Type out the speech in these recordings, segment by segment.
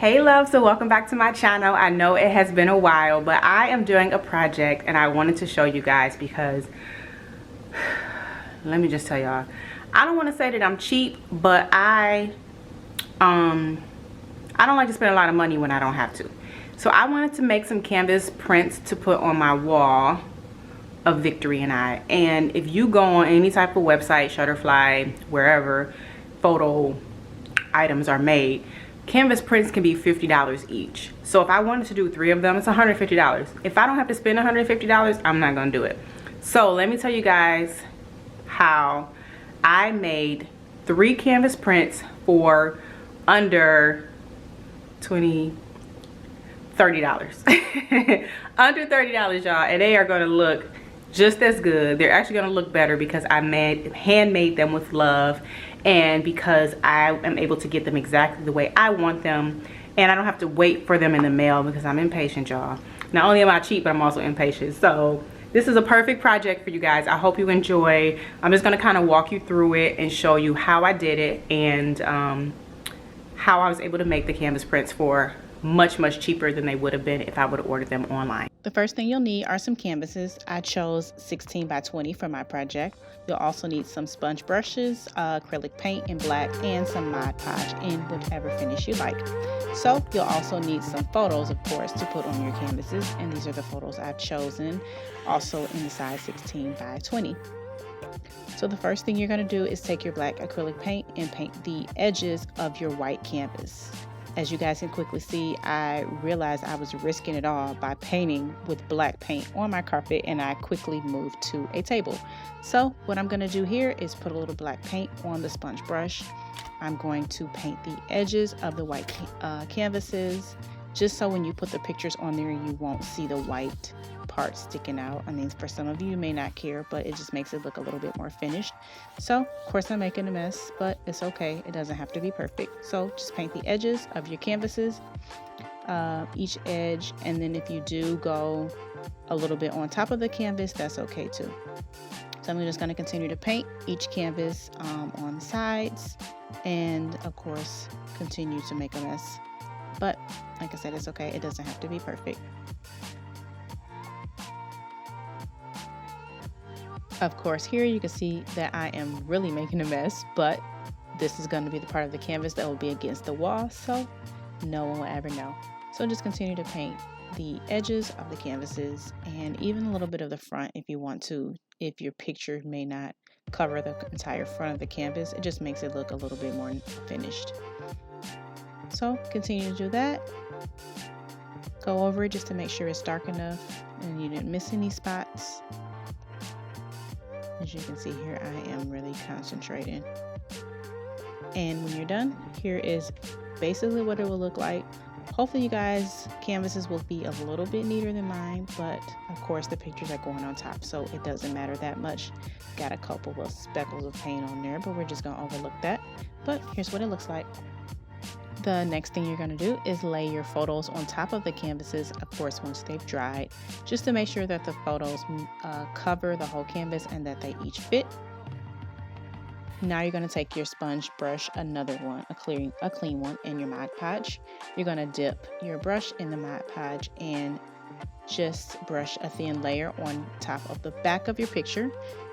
Hey love, so welcome back to my channel. I know it has been a while, but I am doing a project and I wanted to show you guys because let me just tell y'all, I don't want to say that I'm cheap, but I don't like to spend a lot of money when I don't have to. So I wanted to make some canvas prints to put on my wall of Victory and I. And if you go on any type of website, Shutterfly, wherever photo items are made, canvas prints can be $50 each. So if I wanted to do 3 of them, it's $150. If I don't have to spend $150, I'm not gonna do it. So let me tell you guys how I made 3 canvas prints for under $30. Under $30, y'all, and they are gonna look just as good. They're actually gonna look better because I handmade them with love, and because I am able to get them exactly the way I want them, and I don't have to wait for them in the mail because I'm impatient, y'all. Not only am I cheap, but I'm also impatient. So this is a perfect project for you guys. I hope you enjoy. I'm just gonna kind of walk you through it and show you how I did it, and how I was able to make the canvas prints for much cheaper than they would have been if I would have ordered them online. The first thing you'll need are some canvases. I chose 16 by 20 for my project. You'll also need some sponge brushes, acrylic paint in black, and some Mod Podge in whatever finish you like. So you'll also need some photos, of course, to put on your canvases, and these are the photos I've chosen, also in the size 16 by 20. So the first thing you're going to do is take your black acrylic paint and paint the edges of your white canvas. As you guys can quickly see, I realized I was risking it all by painting with black paint on my carpet, and I quickly moved to a table. So what I'm going to do here is put a little black paint on the sponge brush. I'm going to paint the edges of the white canvases, just so when you put the pictures on there, you won't see the white part sticking out. I mean, for some of you may not care, but it just makes it look a little bit more finished. So of course I'm making a mess, but it's okay. It doesn't have to be perfect. So just paint the edges of your canvases, each edge, and then if you do go a little bit on top of the canvas, that's okay too. So I'm just going to continue to paint each canvas on the sides, and of course continue to make a mess. But like I said, it's okay. It doesn't have to be perfect. Of course, here you can see that I am really making a mess, but this is going to be the part of the canvas that will be against the wall, so no one will ever know. So just continue to paint the edges of the canvases, and even a little bit of the front if you want to. If your picture may not cover the entire front of the canvas, it just makes it look a little bit more finished. So continue to do that. Go over it just to make sure it's dark enough and you didn't miss any spots. As you can see here, I am really concentrating. And when you're done, here is basically what it will look like. Hopefully you guys' canvases will be a little bit neater than mine, but of course the pictures are going on top, so it doesn't matter that much. Got a couple of speckles of paint on there, but we're just gonna overlook that. But here's what it looks like. The next thing you're going to do is lay your photos on top of the canvases, of course once they've dried, just to make sure that the photos cover the whole canvas and that they each fit. Now you're going to take your sponge brush, another one, a clean one, and your Mod Podge. You're going to dip your brush in the Mod Podge and just brush a thin layer on top of the back of your picture.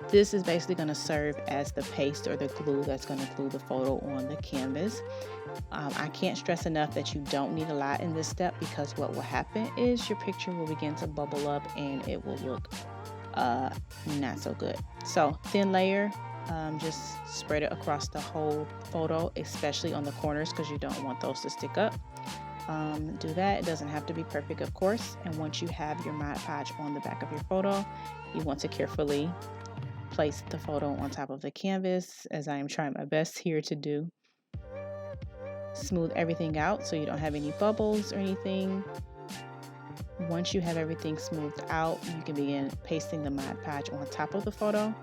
This is basically going to serve as the paste or the glue that's going to glue the photo on the canvas. I can't stress enough that you don't need a lot in this step, because what will happen is your picture will begin to bubble up and it will look not so good. So thin layer, just spread it across the whole photo, especially on the corners, because you don't want those to stick up. Do that. It doesn't have to be perfect, of course. And once you have your Mod Podge on the back of your photo, you want to carefully place the photo on top of the canvas, as I am trying my best here to do. Smooth everything out so you don't have any bubbles or anything. Once you have everything smoothed out, you can begin pasting the Mod Podge on top of the photo.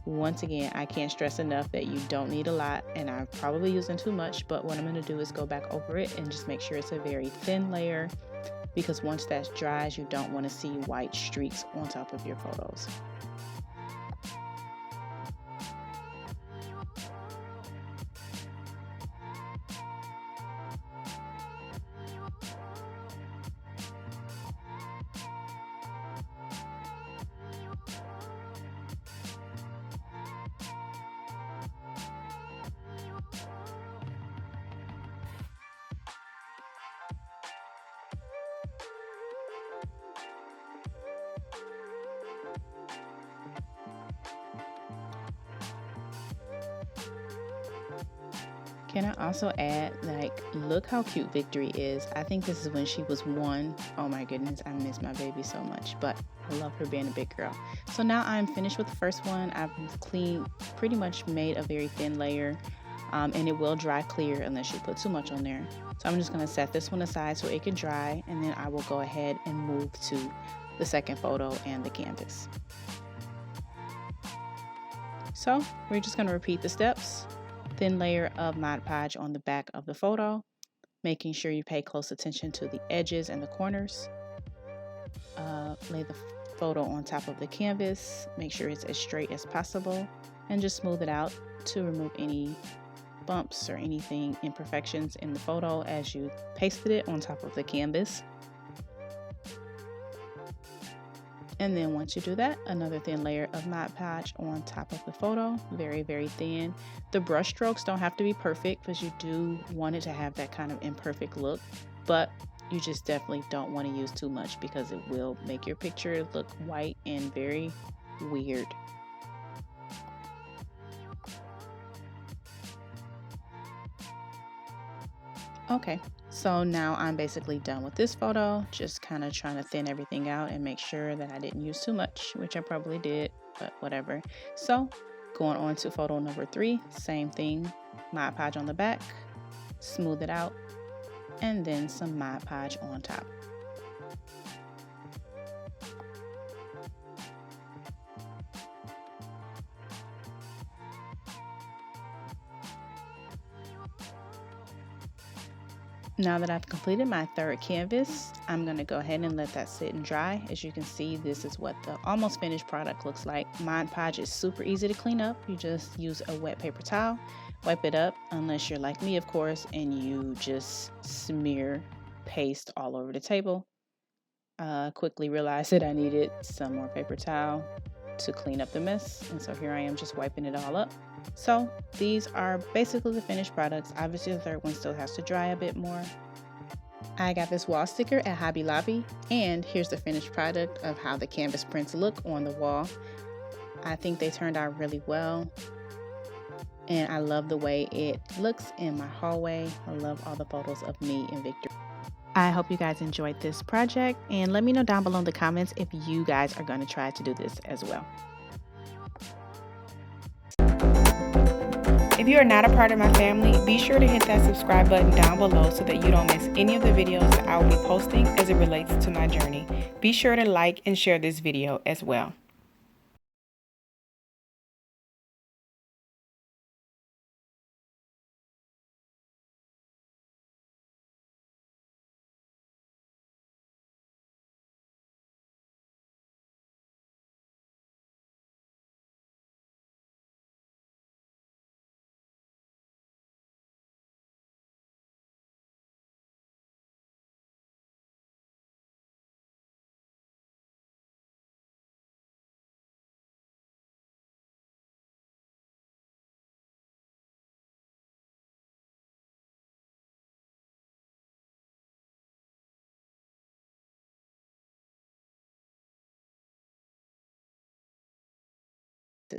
Once again, I can't stress enough that you don't need a lot, and I'm probably using too much, but what I'm going to do is go back over it and just make sure it's a very thin layer, because once that dries, you don't want to see white streaks on top of your photos. Can I also add, like, look how cute Victory is. I think this is when she was 1. Oh my goodness, I miss my baby so much, but I love her being a big girl. So now I'm finished with the first one. I've pretty much made a very thin layer, and it will dry clear unless you put too much on there. So I'm just going to set this one aside so it can dry, and then I will go ahead and move to the second photo and the canvas. So we're just going to repeat the steps. Thin layer of Mod Podge on the back of the photo, making sure you pay close attention to the edges and the corners. Lay the photo on top of the canvas, make sure it's as straight as possible, and just smooth it out to remove any bumps or anything imperfections in the photo as you pasted it on top of the canvas. And then once you do that, another thin layer of Mod Podge on top of the photo, very, very thin. The brush strokes don't have to be perfect because you do want it to have that kind of imperfect look, but you just definitely don't want to use too much because it will make your picture look white and very weird. Okay, so now I'm basically done with this photo, just kind of trying to thin everything out and make sure that I didn't use too much, which I probably did, but whatever. So going on to photo number 3, same thing, Mod Podge on the back, smooth it out, and then some Mod Podge on top. Now that I've completed my third canvas, I'm going to go ahead and let that sit and dry. As you can see, this is what the almost finished product looks like. Mod Podge is super easy to clean up. You just use a wet paper towel, wipe it up, unless you're like me, of course, and you just smear paste all over the table. Quickly realized that I needed some more paper towel to clean up the mess, and so here I am just wiping it all up. So these are basically the finished products. Obviously the third one still has to dry a bit more. I got this wall sticker at Hobby Lobby, and here's the finished product of how the canvas prints look on the wall. I think they turned out really well, and I love the way it looks in my hallway. I love all the photos of me and Victor. I hope you guys enjoyed this project, and let me know down below in the comments if you guys are going to try to do this as well. If you are not a part of my family, be sure to hit that subscribe button down below so that you don't miss any of the videos that I will be posting as it relates to my journey. Be sure to like and share this video as well.